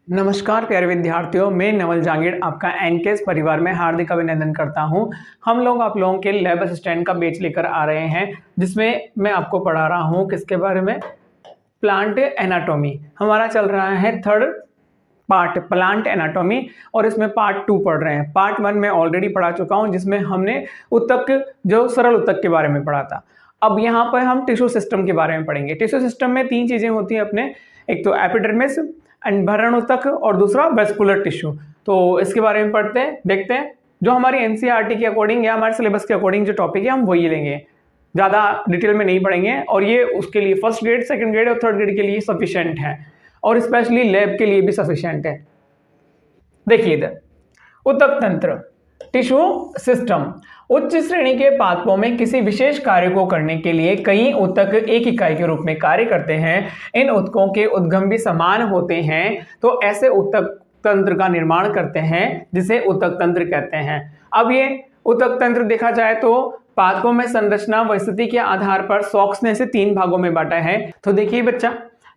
नमस्कार प्यारे विद्यार्थियों, मैं नवल जांगीर आपका एनकेएस परिवार में हार्दिक अभिनंदन करता हूं। हम लोग आप लोगों के लैब असिस्टेंट का बैच लेकर आ रहे हैं, जिसमें मैं आपको पढ़ा रहा हूं किसके बारे में, प्लांट एनाटॉमी। हमारा चल रहा है थर्ड पार्ट प्लांट एनाटॉमी और इसमें पार्ट 2 पढ़ रहे हैं। पार्ट 1 में ऑलरेडी पढ़ा चुका हूं, जिसमें हमने ऊतक जो सरल ऊतक के बारे में पढ़ा था। अब यहाँ पर हम टिश्यू सिस्टम के बारे में पढ़ेंगे। टिश्यू सिस्टम में 3 चीजें होती हैं अपने, एक तो एपिडर्मिस एंड भरण ऊतक और दूसरा वेस्कुलर टिश्यू। तो इसके बारे में पढ़ते हैं, देखते हैं। जो हमारी एनसीईआरटी के अकॉर्डिंग या हमारे सिलेबस के अकॉर्डिंग जो टॉपिक है हम वही लेंगे, ज़्यादा डिटेल में नहीं पढ़ेंगे। और ये उसके लिए फर्स्ट ग्रेड, सेकंड ग्रेड और थर्ड ग्रेड के लिए सफिशिएंट है और स्पेशली लैब के लिए भी सफिशिएंट है। देखिए इधर, ऊतक तंत्र टिश्यू सिस्टम। उच्च श्रेणी के पादपों में किसी विशेष कार्य को करने के लिए कई ऊतक एक इकाई के रूप में कार्य करते हैं। इन ऊतकों के उद्गम भी समान होते हैं, तो ऐसे ऊतक तंत्र का निर्माण करते हैं जिसे ऊतक तंत्र कहते हैं। अब ये ऊतक तंत्र देखा जाए तो पादपों में संरचना व स्थिति के आधार पर सॉक्स ने इसे 3 भागों में बांटा है। तो देखिए बच्चा,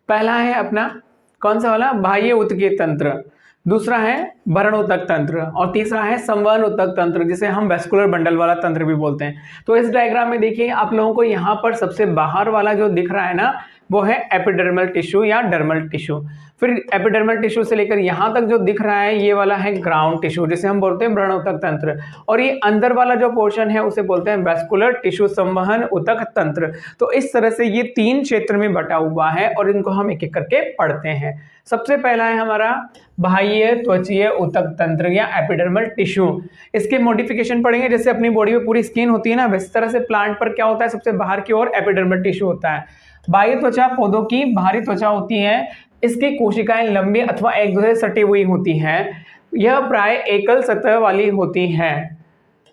पहला है अपना कौन सा वाला, बाह्य ऊतकीय तंत्र, दूसरा है भरण ऊतक तंत्र और तीसरा है संवहन ऊतक तंत्र, जिसे हम वेस्कुलर बंडल वाला तंत्र भी बोलते हैं। तो इस डायग्राम में देखिए आप लोगों को यहाँ पर सबसे बाहर वाला जो दिख रहा है ना, वो है एपिडर्मल टिश्यू या डर्मल टिश्यू। फिर एपिडर्मल टिश्यू से लेकर यहाँ तक जो दिख रहा है ये वाला है ग्राउंड टिश्यू, जिसे हम बोलते हैं भरण ऊतक तंत्र। और ये अंदर वाला जो पोर्शन है उसे बोलते हैं वेस्कुलर टिश्यू संवहन ऊतक तंत्र। तो इस तरह से ये 3 क्षेत्र में बटा हुआ है और इनको हम एक एक करके पढ़ते हैं। सबसे पहला है हमारा बाह्य त्वचीय ऊतक तंत्र या एपिडर्मल टिश्यू। इसके मॉडिफिकेशन पढ़ेंगे, जैसे अपनी बॉडी में पूरी स्किन होती है ना, इस तरह से प्लांट पर क्या होता है, सबसे बाहर की ओर एपिडर्मल टिश्यू होता है। बाह्य त्वचा पौधों की बाहरी त्वचा होती है। इसकी कोशिकाएं लंबी अथवा एक दूसरे से सटी हुई होती हैं। यह प्राय एकल सतह वाली होती हैं।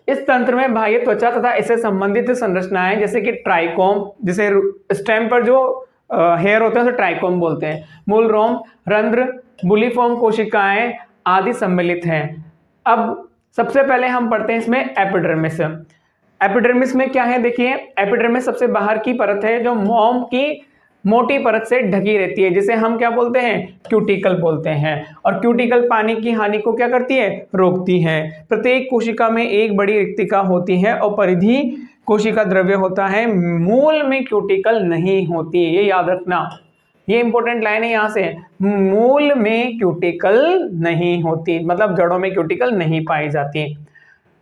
इस तंत्र में बाह्य त्वचा तथा इससे संबंधित संरचनाएं जैसे कि ट्राइकोम, जिसे स्टेम पर जो हेयर होते हैं उसे ट्राइकोम बोलते हैं, मूल रोम, रंध्र, बुलिफॉर्म कोशिकाएं आदि सम्मिलित हैं। अब सबसे पहले हम पढ़ते हैं इसमें एपिडर्मिस। एपिडर्मिस में क्या है, देखिए एपिडर्मिस सबसे बाहर की परत है जो मोम की मोटी परत से ढकी रहती है, जिसे हम क्या बोलते हैं, क्यूटिकल बोलते हैं। और क्यूटिकल पानी की हानि को क्या करती है, रोकती है। प्रत्येक कोशिका में एक बड़ी रिक्तिका होती है और परिधि कोशिका द्रव्य होता है। मूल में क्यूटिकल नहीं होती, ये याद रखना, ये इंपॉर्टेंट लाइन है यहाँ से। मूल में क्यूटिकल नहीं होती, मतलब जड़ों में क्यूटिकल नहीं पाई जाती।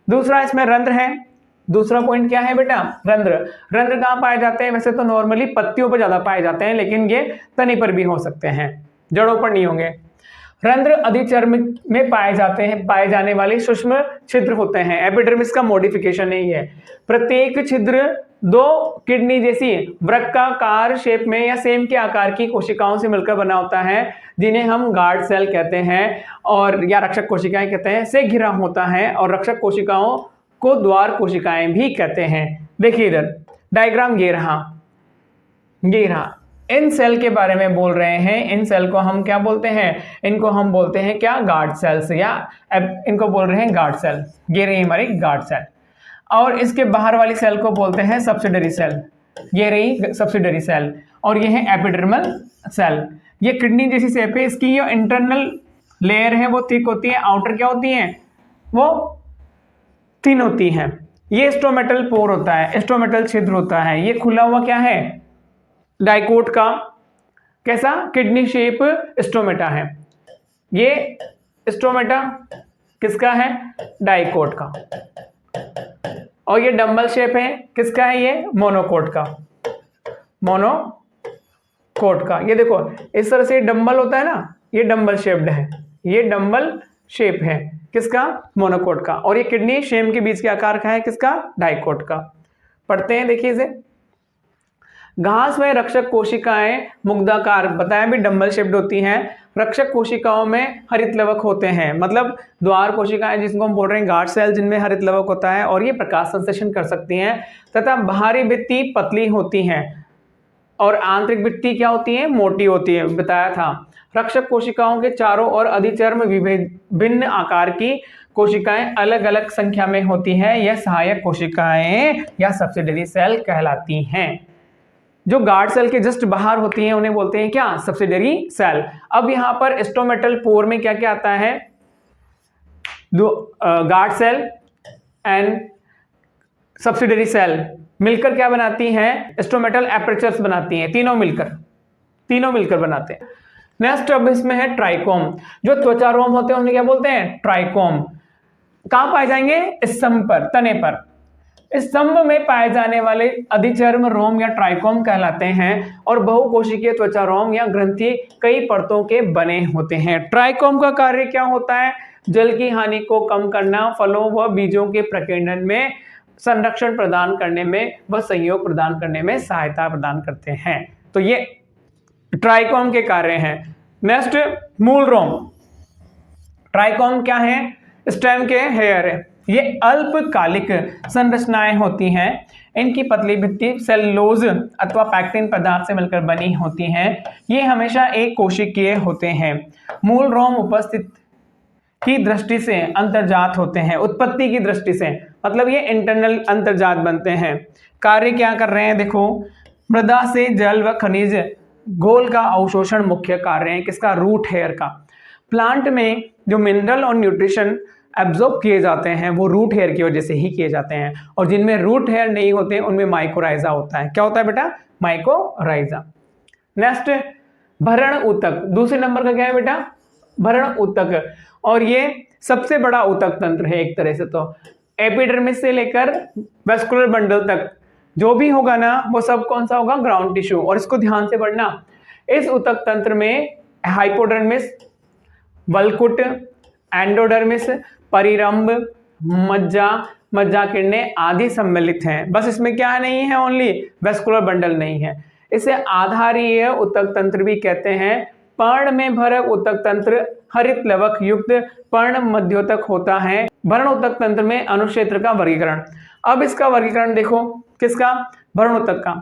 दूसरा इसमें रंध्र है। दूसरा पॉइंट क्या है बेटा, रंध्र। रंध्र कहाँ पाए जाते हैं, वैसे तो नॉर्मली पत्तियों पर ज्यादा पाए जाते हैं, लेकिन ये तने पर भी हो सकते हैं, जड़ों पर नहीं होंगे। रंध्र अधिचर्म में पाए जाने वाले सूक्ष्म छिद्र होते हैं। एपिडर्मिस का मॉडिफिकेशन है ये। प्रत्येक छिद्र 2 किडनी जैसी वृक्काकार शेप में या सेम के आकार की कोशिकाओं से मिलकर बना होता है, जिन्हें हम गार्ड सेल कहते हैं और या रक्षक कोशिकाएं कहते हैं, से घिरा होता है। और रक्षक कोशिकाओं को द्वार कोशिकाएं भी कहते हैं। देखिए इधर डायग्राम ये रहा, इन सेल के बारे में बोल रहे हैं। इन सेल को हम क्या बोलते हैं, इनको हम बोलते हैं क्या, गार्ड सेल्स, या इनको बोल रहे हैं गार्ड सेल। ये रही हमारी गार्ड सेल। और इसके बाहर वाली सेल को बोलते हैं सब्सिडरी सेल। ये रही सब्सिडरी सेल और ये है एपिडर्मल सेल। ये किडनी जैसी शेप है, इसकी जो इंटरनल लेयर है वो थिक होती है, आउटर क्या होती है, वो थिन होती है। ये स्टोमेटल पोर होता है, स्टोमेटल छिद्र होता है। ये खुला हुआ क्या है, डाइकोट का कैसा किडनी शेप स्टोमेटा है। ये स्टोमेटा किसका है, डाइकोट का। और ये डंबल शेप है, किसका है, ये मोनोकोट का, मोनोकोट का। ये देखो इस तरह से डंबल होता है ना, ये डंबल शेप्ड है, ये डंबल शेप है, किसका, मोनोकोट का। और ये किडनी शेम के बीच के आकार का है, किसका, डाइकोट का। पढ़ते हैं, देखिए इसे। घास में रक्षक कोशिकाएं मुग्धाकार, बताया भी डंबल शेप्ड होती हैं। रक्षक कोशिकाओं में हरित लवक होते हैं, मतलब द्वार कोशिकाएं जिसको हम बोल रहे हैं गार्ड सेल, जिनमें हरित लवक होता है और ये प्रकाश संश्लेषण कर सकती हैं। तथा बाहरी भित्ति पतली होती हैं और आंतरिक भित्ति क्या होती है, मोटी होती है, बताया था। रक्षक कोशिकाओं के चारों ओर अधिचर्म विभिन्न आकार की कोशिकाएं अलग अलग संख्या में होती हैं। यह सहायक कोशिकाएं या सब्सिडरी सेल कहलाती हैं। जो गार्ड सेल के जस्ट बाहर होती हैं उन्हें बोलते हैं क्या, सब्सिडरी सेल। अब यहाँ पर स्टोमेटल पोर में क्या क्या आता है, guard cell and subsidiary cell मिलकर क्या बनाती हैं, स्टोमेटल एपर्चर्स बनाती हैं, तीनों मिलकर बनाते हैं। नेक्स्ट अब इसमें है ट्राइकोम। जो त्वचारोम होते हैं उन्हें क्या बोलते हैं, ट्राइकोम। कहां पाए जाएंगे, स्तंभ पर, तने पर। स्तंभ में पाए जाने वाले अधिचर्म रोम या ट्राइकोम कहलाते हैं और बहुकोशिकीय त्वचारोम या ग्रंथि कई परतों के बने होते हैं। ट्राइकोम का कार्य क्या होता है, जल की हानि को कम करना, फलों व बीजों के प्रकीर्णन में संरक्षण प्रदान करने में व सहयोग प्रदान करने में सहायता प्रदान करते हैं। तो ये ट्राइकोम के कार्य हैं। नेक्स्ट मूल रोम। ट्राइकोम क्या है, स्टेम के हेयर है। ये अल्पकालिक संरचनाएं होती हैं। इनकी पतली भित्ति सेलुलोज अथवा पैक्टिन पदार्थ से मिलकर बनी होती हैं। ये हमेशा एक कोशिकीय होते हैं। मूल रोम उपस्थित की दृष्टि से अंतर्जात होते हैं, उत्पत्ति की दृष्टि से, मतलब ये इंटरनल अंतर्जात बनते हैं। कार्य क्या कर रहे हैं, देखो, मृदा से जल व खनिज घोल का अवशोषण मुख्य कार्य है किसका, रूट हेयर का। प्लांट में जो मिनरल और न्यूट्रिशन एब्जॉर्ब किए जाते हैं वो रूट हेयर की वजह से ही किए जाते हैं, और जिनमें रूट हेयर नहीं होते उनमें माइकोराइजा होता है। क्या होता है बेटा, माइकोराइजा। नेक्स्ट भरण ऊतक, दूसरे नंबर का क्या है बेटा, भरण ऊतक। और ये सबसे बड़ा ऊतक तंत्र है एक तरह से। तो एपिडर्मिस से लेकर वेस्कुलर बंडल तक जो भी होगा ना वो सब कौन सा होगा, ग्राउंड टिश्यू। और इसको ध्यान से पढ़ना, इस ऊतक तंत्र में हाइपोडर्मिस, वल्कुट, एंडोडर्मिस, परिरंभ, मज्जा किरणें आदि सम्मिलित हैं। बस इसमें क्या नहीं है, ओनली वेस्कुलर बंडल नहीं है। इसे आधारीय ऊतक तंत्र भी कहते हैं। पर्ण में भरक ऊतक तंत्र हरित लवक युक्त पर्ण मध्योतक होता है। भरण ऊतक तंत्र में अनुक्षेत्र का वर्गीकरण। अब इसका वर्गीकरण देखो, किसका, भरण ऊतक का।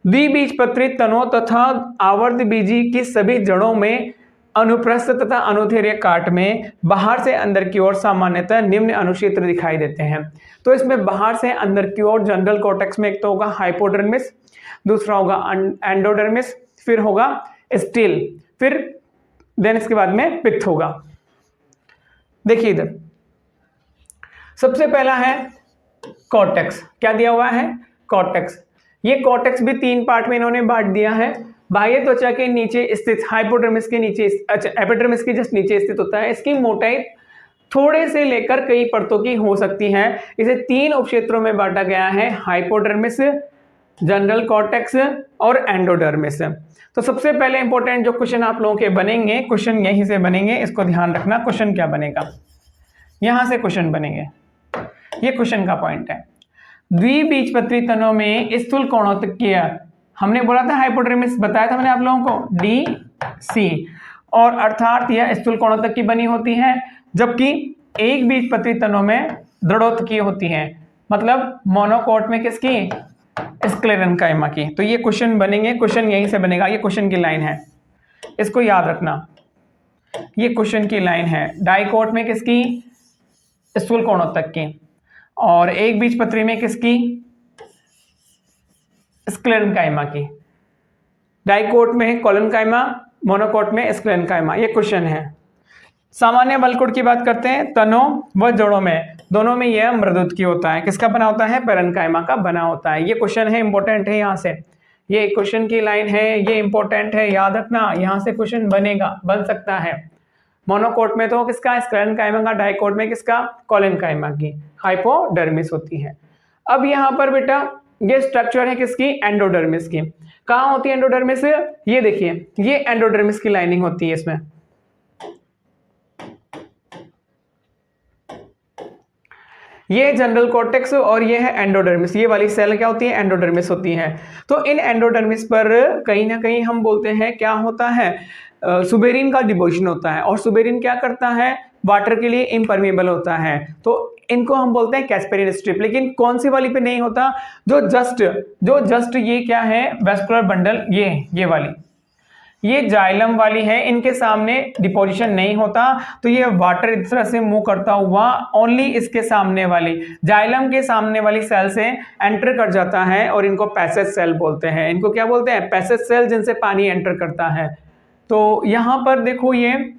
द्विबीजपत्री तनों तथा आवर्त बीजी की सभी जड़ों में अनुप्रस्थ तथा अनुदैर्घ्य काट में बाहर से अंदर की ओर सामान्यतः निम्न अनुक्षेत्र दिखाई देते हैं। तो इसमें बाहर से अंदर की ओर जनरल कॉर्टेक्स में एक तो होगा हाइपोडर्मिस, दूसरा होगा एंडोडर्मिस, फिर होगा स्टील, फिर देन इसके बाद में पित्त होगा। देखिए इधर सबसे पहला है कॉर्टेक्स। क्या दिया हुआ है, कॉर्टेक्स। ये कॉर्टेक्स भी 3 पार्ट में इन्होंने बांट दिया है। बाह्य त्वचा के नीचे स्थित, हाइपोडर्मिस के नीचे, अच्छा एपिडर्मिस के जस्ट नीचे स्थित होता है। इसकी मोटाई थोड़े से लेकर कई परतों की हो सकती है। इसे 3 उपक्षेत्रों में बांटा गया है, हाइपोडर्मिस, जनरल कॉर्टेक्स और एंडोडर्मिस। तो सबसे पहले इंपॉर्टेंट जो क्वेश्चन आप लोगों के बनेंगे, क्वेश्चन यहीं से बनेंगे, इसको ध्यान रखना। क्वेश्चन क्या बनेगा, यहां से क्वेश्चन बनेंगे, ये क्वेश्चन का पॉइंट है। द्विबीजपत्री तनों में स्थूल कोणोत्कीय, हमने बोला था हाइपोडर्मिस, बताया था मैंने आप लोगों को, डी सी, और अर्थात यह स्थूल कोणोत्तक की बनी होती है, जबकि एक बीजपत्री तनों में दृढ़ोत्कीय होती है, मतलब मोनोकोट में किसकी, स्क्लेरेन्काइमा की। तो ये क्वेश्चन बनेंगे, क्वेश्चन यहीं से बनेगा। ये क्वेश्चन की लाइन है, इसको याद रखना, ये क्वेश्चन की लाइन है। डाइकोट में किसकी, स्थूल कोणोत्तक की, और एक बीजपत्री में किसकी, स्क्लेरेन्काइमा की। डाइकोट में कोलेनकाइमा, मोनोकोट में स्क्लेरेन्काइमा। ये क्वेश्चन है। सामान्य वल्कुट की बात करते हैं, तनों व जड़ों में दोनों में यह मृदुत्कीय होता है। किसका बना होता है, पेरेन्काइमा का बना होता है। ये क्वेश्चन है, इंपॉर्टेंट है। यहाँ से ये क्वेश्चन की लाइन है, ये इंपॉर्टेंट है, याद रखना। यहाँ से क्वेश्चन बनेगा, बन सकता है। मोनोकोट में तो किसका, स्क्लेरेन्काइमा का, डाइकोट में किसका, कोलेनकाइमा की, हाइपोडर्मिस होती है। अब यहाँ पर बेटा ये स्ट्रक्चर है किसकी, एंडोडर्मिस की। कहाँ होती है एंडोडर्मिस, ये देखिए, ये एंडोडर्मिस की लाइनिंग होती है इसमें। ये जनरल कॉर्टेक्स और ये है एंडोडर्मिस। ये वाली सेल क्या होती है, एंडोडर्मिस होती है। तो इन एंडोडर्मिस पर कहीं ना कहीं हम बोलते हैं क्या होता है, सुबेरिन का डिपोजिशन होता है। और सुबेरिन क्या करता है, वाटर के लिए इम्परमेबल होता है। तो इनको हम बोलते हैं कैस्पेरिन स्ट्रिप। लेकिन कौन सी वाली पे नहीं होता, जो जस्ट ये क्या है, वेस्कुलर बंडल, ये वाली, ये जाइलम वाली है, इनके सामने डिपोजिशन नहीं होता, तो ये वाटर इस तरह से मूव करता हुआ ओनली इसके सामने वाली जाइलम के सामने वाली सेल से एंटर कर जाता है और इनको पैसेज सेल बोलते हैं। इनको क्या बोलते हैं? पैसेज सेल, जिनसे पानी एंटर करता है। तो यहाँ पर देखो ये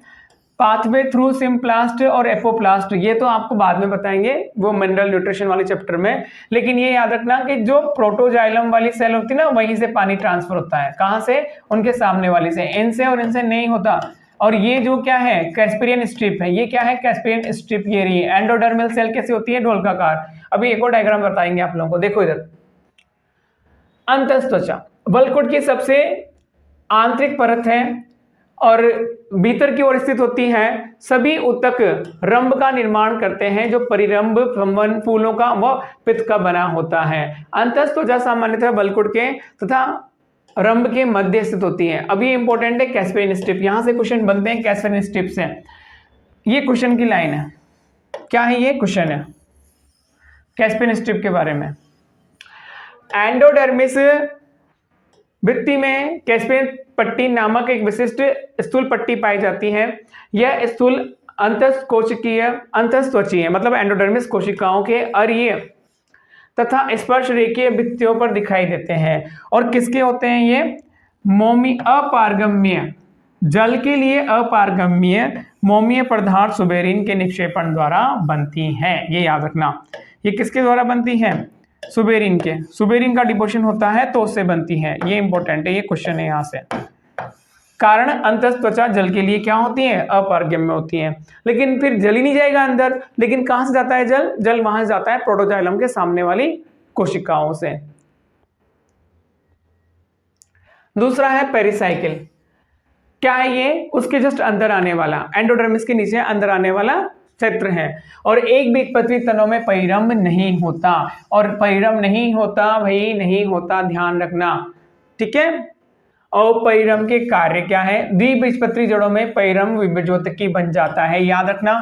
पाथवे थ्रू सिम्प्लास्ट और एपोप्लास्ट, ये तो आपको बाद में बताएंगे वो मिनरल न्यूट्रिशन वाले चैप्टर में, लेकिन ये याद रखना कि जो प्रोटोजाइलम वाली सेल होती है ना, वहीं से पानी ट्रांसफर होता है। कहाँ से? उनके सामने वाली से, इनसे और इनसे नहीं होता। और ये जो क्या है? कैस्पेरियन स्ट्रिप है। ये क्या है? कैस्पेरियन स्ट्रिप ये रही है। एंडोडर्मल सेल कैसी होती है? ढोलकाकार। अभी एक और डायग्राम बताएंगे आप लोगों को, देखो इधर। अंतस्त्वचा बलकुट की सबसे आंतरिक परत है और भीतर की ओर स्थित होती है। सभी ऊतक रंभ का निर्माण करते हैं, जो परिरंभ संवन फूलों का व पित्त का बना होता है। अंतस्त्वचा सामान्यतः बलकुट के तथा रंभ के मध्य स्थित होती है। अब ये इंपॉर्टेंट है कैस्पेरियन स्ट्रिप, यहां से क्वेश्चन बनते हैं कैस्पेरियन स्ट्रिप से। ये क्वेश्चन की लाइन है, क्या है ये? क्वेश्चन है कैस्पेरियन स्ट्रिप के बारे में। एंडोडर्मिस भित्ति में कैस्पेरियन पट्टी नामक एक विशिष्ट स्थूल पट्टी पाई जाती है। यह स्थूल अंतःकोशिकीय मतलब एंडोडर्मिस कोशिकाओं के अरीय तथा स्पर्श रेखीय भित्तियों पर दिखाई देते हैं। और किसके होते हैं ये? मोमी अपारगम्य, जल के लिए अपारगम्य मोमीय पदार्थ सुबेरिन के निक्षेपण द्वारा बनती हैं। ये याद रखना, ये किसके द्वारा बनती है? सुबेरिन के। सुबेरिन का डिपोजिशन होता है तो उससे बनती है। ये इंपॉर्टेंट है, ये क्वेश्चन है यहाँ से। कारण अंतस्त्वचा जल के लिए क्या होती है? अपारगम्य होती है। लेकिन फिर जल ही नहीं जाएगा अंदर, लेकिन कहां से जाता है जल? जल वहां से जाता है प्रोटोजाइलम के सामने वाली कोशिकाओं से। दूसरा है पेरिसाइकिल। क्या है ये? उसके जस्ट अंदर आने वाला, एंडोडर्मिस के नीचे अंदर आने वाला क्षेत्र है। और एक बीजपत्री तनों में परिरंभ नहीं होता, और परिरंभ नहीं होता भाई, नहीं होता, ध्यान रखना, ठीक है। और परिरंभ के कार्य क्या है? द्विबीजपत्री जड़ों में परिरंभ विभेजोतकी बन जाता है। याद रखना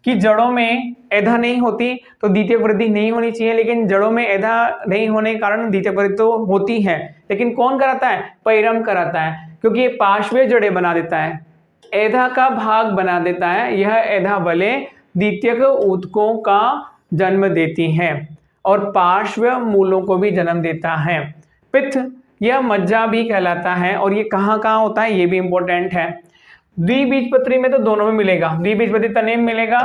कि जड़ों में एधा नहीं होती तो द्वितीय वृद्धि नहीं होनी चाहिए, लेकिन जड़ों में एधा नहीं होने के कारण द्वितीय वृद्धि तो होती है, लेकिन कौन कराता है? परिरंभ कराता है, क्योंकि ये पार्श्वीय जड़ें बना देता है, एधा का भाग बना देता है। यह एधा बले द्वितीयक ऊतकों का जन्म देती है और पार्श्व मूलों को भी जन्म देता है। पित्त यह मज्जा भी कहलाता है, और ये कहाँ कहाँ होता है ये भी इंपॉर्टेंट है। द्विबीजपत्री में तो दोनों में मिलेगा, द्विबीजपत्री तने में मिलेगा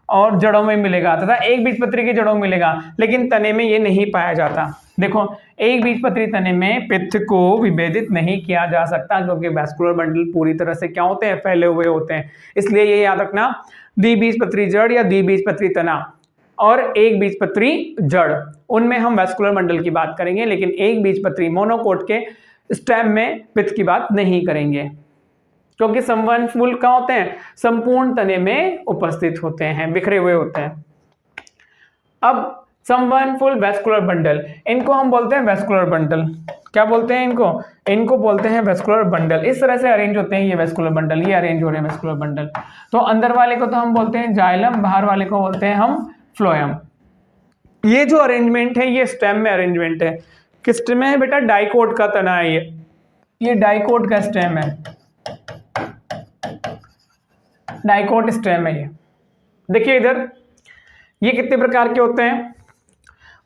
और जड़ों में मिलेगा, तथा एक बीजपत्री की जड़ों में मिलेगा, लेकिन तने में ये नहीं पाया जाता। देखो, एक बीजपत्री तने में पित्त को विभेदित नहीं किया जा सकता, क्योंकि वैस्कुलर बंडल पूरी तरह से क्या होते हैं? फैले हुए होते हैं। इसलिए ये याद रखना, द्विबीजपत्री जड़ या द्विबीजपत्री तना और एक बीजपत्री जड़, उनमें हम वैस्कुलर मंडल की बात करेंगे, लेकिन एक बीजपत्री मोनोकोट के स्टेम में पित्त की बात नहीं करेंगे, क्योंकि संवहन फूल कहाँ होते हैं? संपूर्ण तने में उपस्थित होते हैं, बिखरे हुए होते हैं। अब संवहन फूल वैस्कुलर बंडल, इनको हम बोलते हैं वैस्कुलर बंडल। क्या बोलते हैं इनको? इनको बोलते हैं वैस्कुलर बंडल। इस तरह से अरेंज होते हैं ये वैस्कुलर बंडल, ये अरेंज हो रहे हैं वैस्कुलर बंडल। तो अंदर वाले को तो हम बोलते हैं जाइलम, बाहर वाले को बोलते हैं हम फ्लोएम। ये जो अरेंजमेंट है ये स्टेम में अरेंजमेंट है। किस स्टेम में है बेटा? डाइकोट का तना है ये डाइकोट का स्टेम है, डाइकोट स्टेम है ये। देखिए इधर, ये कितने प्रकार के होते हैं?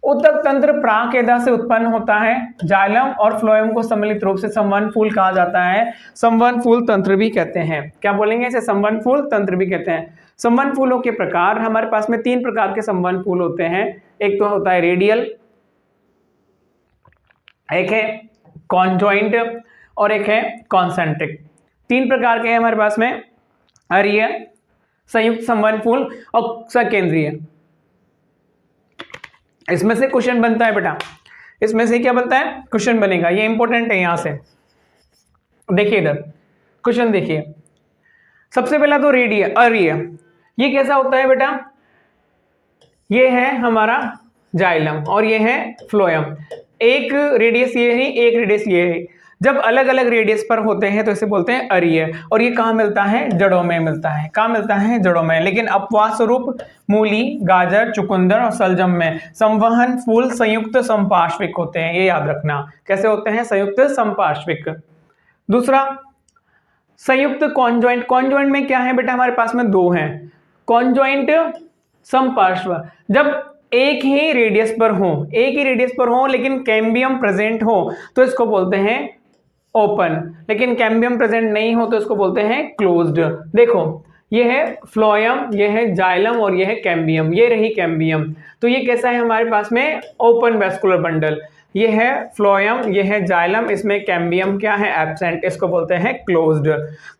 उत्तक तंत्र प्राकेदा से उत्पन्न होता है। जाइलम और फ्लोएम को सम्मिलित रूप से संवहन फूल कहा जाता है। संवहन फूल तंत्र भी कहते हैं। क्या बोलेंगे इसे? संवहन फूल तंत्र भी कहते हैं। संवहन फूलों के प्रकार, हमारे पास में 3 प्रकार के संवहन फूल होते हैं। एक तो होता है रेडियल, एक है कॉन्जॉइंट और एक है कॉन्सेंट्रिक। 3 प्रकार के हैं हमारे पास में, अरीय, संयुक्त संवहन फूल और सकेंद्रीय। इसमें से क्वेश्चन बनता है बेटा, इसमें से क्या बनता है? क्वेश्चन बनेगा, ये इंपॉर्टेंट है। यहां से देखिए इधर क्वेश्चन देखिए। सबसे पहला तो रेडियल, अरीय, ये कैसा होता है बेटा? ये है हमारा जाइलम और ये है फ्लोएम। एक रेडियस ये है, एक रेडियस ये है। जब अलग अलग रेडियस पर होते हैं तो इसे बोलते हैं अरीय। और ये कहाँ मिलता है? जड़ों में मिलता है। कहाँ मिलता है? जड़ों में। लेकिन अपवाद स्वरूप मूली, गाजर, चुकंदर और सलजम में संवहन फूल संयुक्त संपार्श्विक होते हैं। ये याद रखना। कैसे होते हैं? संयुक्त संपार्श्विक। दूसरा संयुक्त कॉन्जॉइंट, कॉन्जॉइंट में क्या है बेटा हमारे पास में दो हैं, कॉन्जॉइंट समपार्श्व, जब एक ही रेडियस पर हो लेकिन कैम्बियम प्रेजेंट हो तो इसको बोलते हैं ओपन, लेकिन कैम्बियम प्रेजेंट नहीं हो तो इसको बोलते हैं क्लोज्ड। देखो ये है फ्लोएम, ये है जाइलम और ये है कैम्बियम, ये रही कैम्बियम, तो ये कैसा है हमारे पास में ओपन वैस्कुलर बंडल, ये है फ्लोएम, ये है जाइलम, इसमें कैम्बियम क्या है एब्सेंट, इसको बोलते हैं क्लोज्ड।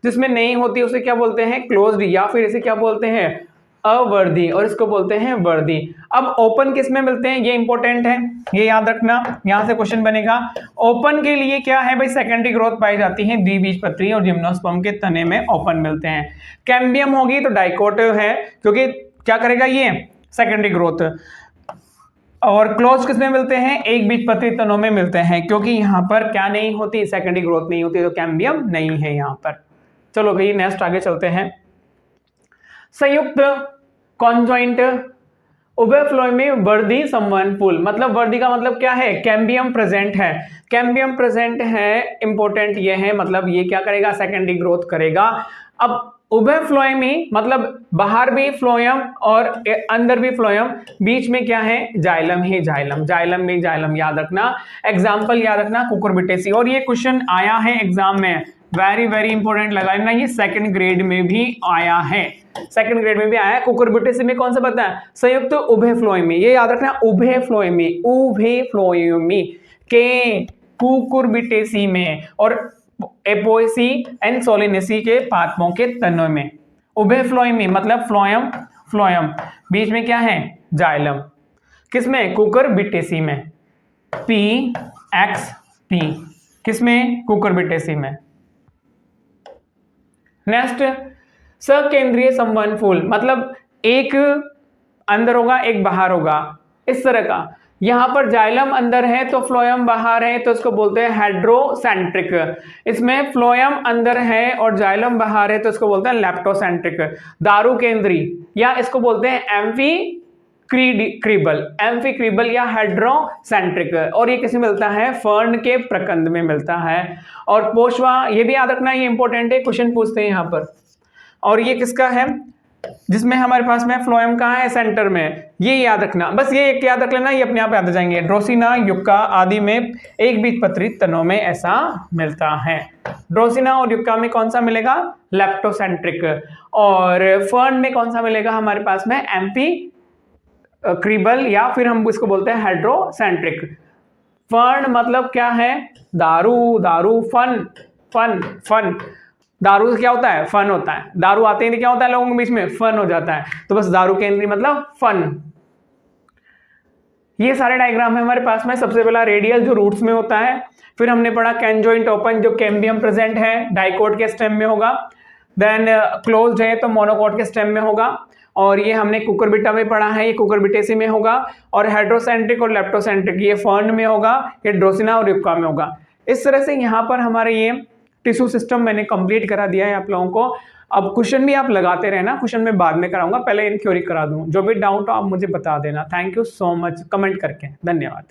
जिसमें नहीं होती उसे क्या बोलते हैं क्लोज्ड, या फिर इसे क्या बोलते हैं अवर्दी, और इसको बोलते हैं वर्दी। अब ओपन किस में मिलते हैं ये इंपॉर्टेंट है, ये याद रखना, यहां से क्वेश्चन बनेगा। ओपन के लिए क्या है भाई, सेकेंडरी ग्रोथ पाई जाती है द्विबीजपत्री और जिम्नोस्पर्म के तने में ओपन मिलते हैं। कैम्बियम होगी तो डाइकोट है, क्योंकि क्या करेगा ये सेकेंडरी ग्रोथ। और क्लोज किस में मिलते हैं, एक बीजपत्री तनों में मिलते हैं, क्योंकि यहाँ पर क्या नहीं होती, सेकेंडरी ग्रोथ नहीं होती, तो कैम्बियम नहीं है यहाँ पर। चलो भाई नेक्स्ट आगे चलते हैं। संयुक्त कॉन्जॉइंट उभय फ्लोएम में वर्दी संवहनफुल, मतलब वर्दी का मतलब क्या है, कैम्बियम प्रेजेंट है, कैम्बियम प्रेजेंट है, इंपॉर्टेंट ये है, मतलब ये क्या करेगा सेकेंडरी ग्रोथ करेगा। अब उभय फ्लोएम ही मतलब बाहर भी फ्लोएम और अंदर भी फ्लोएम, बीच में क्या है जाइलम ही जाइलम, जाइलम में जाइलम, याद रखना, एग्जाम्पल याद रखना कुकुरबिटेसी। और ये क्वेश्चन आया है एग्जाम में, वेरी वेरी इंपॉर्टेंट लगा लेना, ये सेकंड ग्रेड में भी आया है, सेकंड ग्रेड में भी आया है। कुकुरबिटेसी में कौन सा पता है, संयुक्त उभय फ्लोएमी, ये याद रखना उभय फ्लोएमी, उभय फ्लोएमी के कुकुरबिटेसी में और एपोएसी एंड सोलिनेसी के पादपों के तनों में। उभय फ्लोएमी मतलब फ्लोएम फ्लोएम, बीच में क्या है जाइलम, किसमें कुकुरबिटेसी में, पी एक्स पी, किसमें कुकुरबिटेसी में। नेक्स्ट सकेंद्रीय संवहनफूल, मतलब एक अंदर होगा एक बाहर होगा, इस तरह का। यहां पर जाइलम अंदर है तो फ्लोएम बाहर है, तो इसको बोलते हैं हेड्रोसेंट्रिक। इसमें फ्लोएम अंदर है और जाइलम बाहर है तो इसको बोलते हैं लेप्टोसेंट्रिक। दारू केंद्री, या इसको बोलते हैं एम्फीक्रीबल या हेड्रोसेंट्रिक, और ये किसमें मिलता है फर्न के प्रकंद में मिलता है। और पोषवा, ये भी याद रखना, ये इंपॉर्टेंट है, क्वेश्चन पूछते हैं यहां पर। और ये किसका है, जिसमें हमारे पास में फ्लोएम कहाँ है सेंटर में, ये याद रखना, बस ये एक याद रख लेना, ये अपने आप याद आ जाएंगे। ड्रोसिना युक्का आदि में एक बीजपत्री तनों में ऐसा मिलता है। ड्रोसिना और युक्का में कौन सा मिलेगा लेप्टोसेंट्रिक, और फर्न में कौन सा मिलेगा हमारे पास में एम्फीक्रीबल, या फिर हम इसको बोलते हैं हेड्रोसेंट्रिक। फर्न मतलब क्या है दारू, दारू फन फन फन, दारू से क्या होता है फन होता है, दारू आते ही क्या होता है लोगों के बीच में फन हो जाता है, तो बस दारू केंद्री मतलब फन। ये सारे डायग्राम है हमारे पास में। सबसे पहला रेडियल जो रूट्स में होता है, फिर हमने पढ़ा कैंजॉइंट ओपन जो कैम्बियम प्रेजेंट है डाइकोट के स्टेम में होगा, देन क्लोज्ड है तो मोनोकोट के स्टेम में होगा, और ये हमने कुकुरबिटा में पढ़ा है, ये कुकुरबिटेसी में होगा, और हेड्रोसेंट्रिक और लेप्टोसेंट्रिक ये फर्न में होगा, ये ड्रोसिना और युक्का में होगा। इस तरह से यहाँ पर हमारे ये टिश्यू सिस्टम मैंने कंप्लीट करा दिया है आप लोगों को। अब क्वेश्चन भी आप लगाते रहना, क्वेश्चन मैं बाद में कराऊंगा, पहले इन थ्योरी करा दूं। जो भी डाउट हो आप मुझे बता देना। Thank you so much, comment करके। धन्यवाद।